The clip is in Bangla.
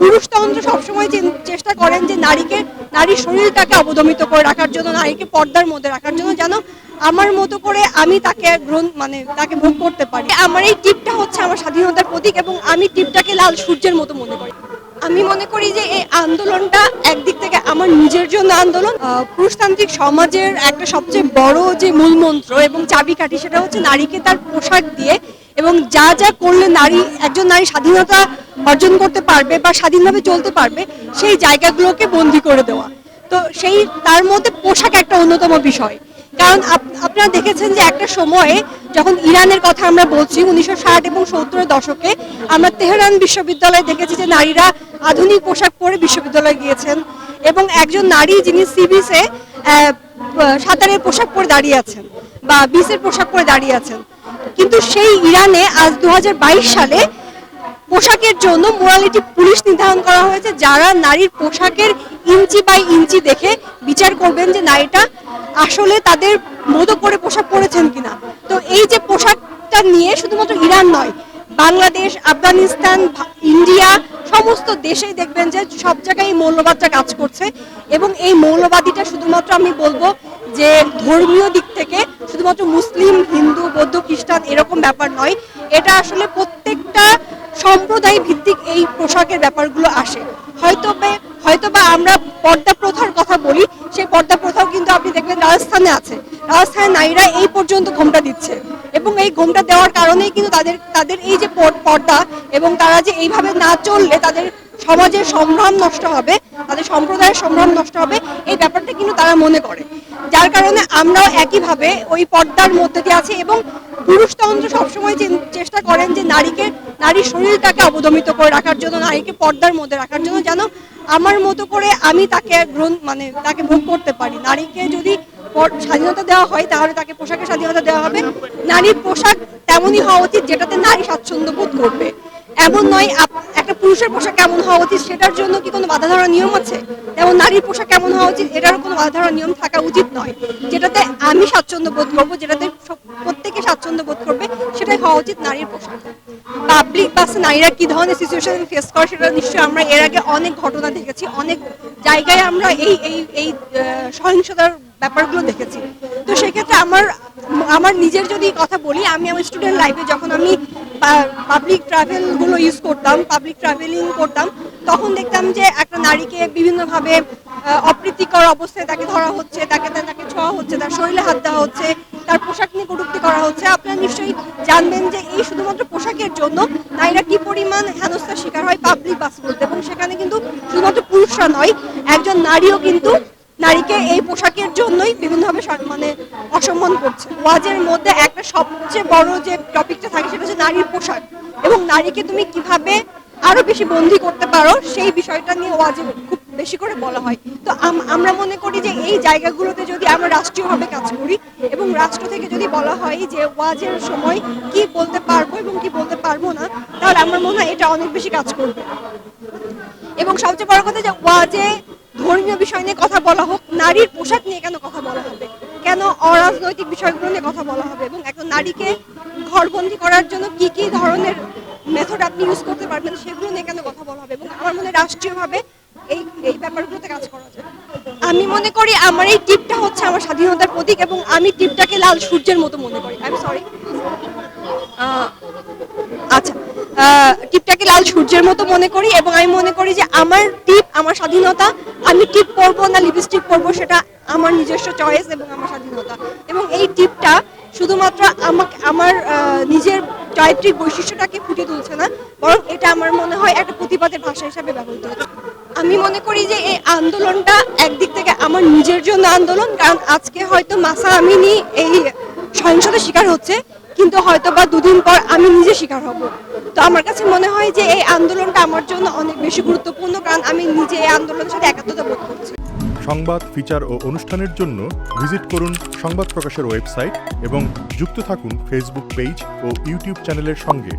পুরুষতন্ত্র সবসময় চেষ্টা করেন যে নারীর শরীরটাকে অবদমিত করে রাখার জন্য, নারীকে পর্দার মধ্যে রাখার জন্য, যেন আমার মতো করে আমি তাকে ভোগ করতে পারি। আমার এই টিপটা হচ্ছে আমার স্বাধীনতার প্রতীক এবং আমি টিপটাকে লাল সূর্যের মতো মনে করি। আমি মনে করি যে এই আন্দোলনটা একদিক থেকে আমার নিজের জন্য আন্দোলন। পুরুষতান্ত্রিক সমাজের একটা সবচেয়ে বড় যে মূলমন্ত্র এবং চাবিকাঠি সেটা হচ্ছে নারীকে তার পোশাক দিয়ে এবং যা যা করলে একজন নারী স্বাধীনতা অর্জন করতে পারবে বা স্বাধীনভাবে চলতে পারবে সেই জায়গাগুলোকে বন্দী করে দেওয়া। তো তার মধ্যে পোশাক একটা অন্যতম বিষয়। কারণ আপনারা দেখেছেন যে একটা সময়ে যখন ইরানের কথা আমরা বলছি 1960 এবং 70-এর দশকে, আমরা তেহরান বিশ্ববিদ্যালয়ে দেখেছি যে নারীরা আধুনিক পোশাক পরে বিশ্ববিদ্যালয়ে গিয়েছেন এবং একজন নারী যিনি সি বিচে সাঁতারের পোশাক পরে দাঁড়িয়ে আছেন বা বিচের পোশাক পরে দাঁড়িয়ে আছেন। কিন্তু সেই ইরানে আজ 2022 সালে পোশাকের জন্য মোরালিটি পুলিশ নির্ধারণ করা হয়েছে, যারা নারীর পোশাকের ইঞ্চি বাই ইঞ্চি দেখে বিচার করবেন যে নারীটা আসলে তাদের মতো করে পোশাক পরেছেন কিনা। তো এই যে পোশাকটা নিয়ে শুধুমাত্র ইরান নয়, বাংলাদেশ, আফগানিস্তান, ইন্ডিয়া সমস্ত দেশেই দেখবেন যে সব জায়গায় এই মৌলবাদটা কাজ করছে এবং এই মৌলবাদীটা শুধুমাত্র আমি বলবো যে ধর্মীয় দিক থেকে শুধুমাত্র মুসলিম, হিন্দু, বৌদ্ধ, খ্রিস্টান এরকম ব্যাপার নয়। এটা আসলে প্রত্যেকটা সম্প্রদায় ভিত্তিক এই পোশাকের ব্যাপারগুলো আসে। হয়তোবা আমরা পর্দা প্রথার কথা বলি, সেই পর্দা প্রথাও কিন্তু আপনি দেখবেন রাজস্থানে আছে। রাজস্থানের নারীরা এই পর্যন্ত ঘোমটা দিচ্ছে এবং এই ঘোমটা দেওয়ার কারণেই কিন্তু তাদের এই যে পর্দা এবং তারা যে এইভাবে না চললে তাদের সমাজের সম্ভ্রম নষ্ট হবে, তাদের সম্প্রদায়ের সম্ভ্রম নষ্ট হবে, এই ব্যাপারটা কিন্তু তারা মনে করে। যার কারণে আমরাও একইভাবে ওই পর্দার মধ্যে দিয়ে আছি এবং পুরুষতন্ত্র সবসময় চেষ্টা করেন যে নারীর শরীরটাকে অবদমিত করে রাখার জন্য, নারীকে পর্দার মধ্যে রাখার জন্য, যেন আমার মতো করে আমি তাকে ভোগ করতে পারি। নারীকে যদি স্বাধীনতা দেওয়া হয় তাহলে তাকে পোশাকের স্বাধীনতা দেওয়া হবে। নারীর পোশাক তেমনই হওয়া উচিত যেটাতে নারী স্বাচ্ছন্দ্য বোধ করবে। এমন নয় একটা পুরুষের পোশাক কেমন হওয়া উচিত সেটার জন্য কি কোনো বাধা ধরার নিয়ম আছে, তেমন নারীর পোশাক কেমন হওয়া উচিত এটারও কোনো বাধা ধরার নিয়ম থাকা উচিত নয়। যেটাতে আমি স্বাচ্ছন্দ্য বোধ করবো, যেটাতে প্রত্যেকে স্বাচ্ছন্দ্য বোধ করবে, সেটাই হওয়া উচিত নারীর পোশাক। পাবলিক বাসে নারীরা কি ধরনের সিচুয়েশন ফেস করে সেটা নিশ্চয়ই আমরা এর আগে অনেক ঘটনা দেখেছি, অনেক জায়গায় আমরা এই সহিংসতার ব্যাপারগুলো দেখেছি। তো সেক্ষেত্রে আমার নিজের যদি কথা বলি, আমি আমার স্টুডেন্ট লাইফে যখন আমি পাবলিক ট্রাভেলগুলো ইউজ করতাম, পাবলিক ট্রাভেলিং করতাম, তখন দেখতাম যে একটা নারীকে বিভিন্নভাবে অপ্রীতিকর অবস্থায় তাকে ধরা হচ্ছে, তাকে ছোঁয়া হচ্ছে, তার শরীরে হাত দেওয়া হচ্ছে, তার পোশাক নিয়ে কটূক্তি করা হচ্ছে। আপনারা নিশ্চয়ই জানবেন যে এই শুধুমাত্র পোশাকের জন্য নারীরা কি পরিমাণ হেনস্থার শিকার হয় পাবলিক বাসগুলোতে, এবং সেখানে কিন্তু শুধুমাত্র পুরুষরা নয়, একজন নারীও কিন্তু নারীকে এই পোশাকের জন্যই বিভিন্নভাবে অসম্মান করছে। ওয়াজের মধ্যে একটা সবচেয়ে বড় যে টপিকটা থাকে সেটা হচ্ছে নারীর পোশাক এবং নারীকে তুমি কিভাবে আরো বেশি বন্দী করতে পারো সেই বিষয়টা নিয়ে ওয়াজে খুব বেশি করে বলা হয়। তো আমরা মনে করি যে এই জায়গাগুলোতে যদি আমরা রাষ্ট্রীয়ভাবে কাজ করি এবং রাষ্ট্র থেকে যদি বলা হয় যে ওয়াজের সময় কি বলতে পারবো এবং কি বলতে পারবো না, তাহলে আমার মনে হয় এটা অনেক বেশি কাজ করবে। এবং সবচেয়ে বড় কথা যে ওয়াজে ধর্মীয় বিষয় নিয়ে কথা বলা হোক, নারীর পোশাক নিয়ে কেন কথা বলা হবে, কেন অরাজনৈতিক বিষয়গুলো নিয়ে কথা বলা হবে, এবং একজন নারীকে ঘরবন্দি করার জন্য কি কি ধরনের মেথড আপনি ইউজ করতে পারবেন সেগুলো নিয়ে কেন কথা বলা হবে। এবং আমার মনে হয় রাষ্ট্রীয়ভাবে এই ব্যাপারগুলোতে কাজ করা যায়। আমি মনে করি আমার এই টিপটা হচ্ছে আমার স্বাধীনতার প্রতীক এবং আমি টিপটাকে লাল সূর্যের মতো মনে করি। আচ্ছা, টিপটাকে লাল সূর্যের মতো মনে করি এবং আমি মনে করি যে আমার টিপ আমার স্বাধীনতা। আমি টিপ পরবো না লিপস্টিক পরবো সেটা আমার নিজস্ব চয়েস এবং আমার স্বাধীনতা। এবং এই টিপটা শুধুমাত্র আমার নিজের চারিত্রিক বৈশিষ্ট্যটাকে ফুটিয়ে তুলছে না, বরং এটা আমার মনে হয় একটা প্রতিবাদের ভাষা হিসাবে ব্যবহৃত হচ্ছে। আমি মনে করি যে এই আন্দোলনটা একদিক থেকে আমার নিজের জন্য আন্দোলন, কারণ আজকে হয়তো মাসা আমিনি এই সহিংসতার শিকার হচ্ছে, কিন্তু হয়তো বা দুদিন পর আমি নিজে শিকার হব। তো আমার কাছে মনে হয় যে এই আন্দোলনটা আমার জন্য অনেক বেশি গুরুত্বপূর্ণ, কারণ আমি নিজে এই আন্দোলনের সাথে একাত্মতা বোধ করছি। সংবাদ, ফিচার ও অনুষ্ঠানের জন্য ভিজিট করুন সংবাদ প্রকাশের ওয়েবসাইট এবং যুক্ত থাকুন ফেসবুক পেজ ও ইউটিউব চ্যানেলের সঙ্গে।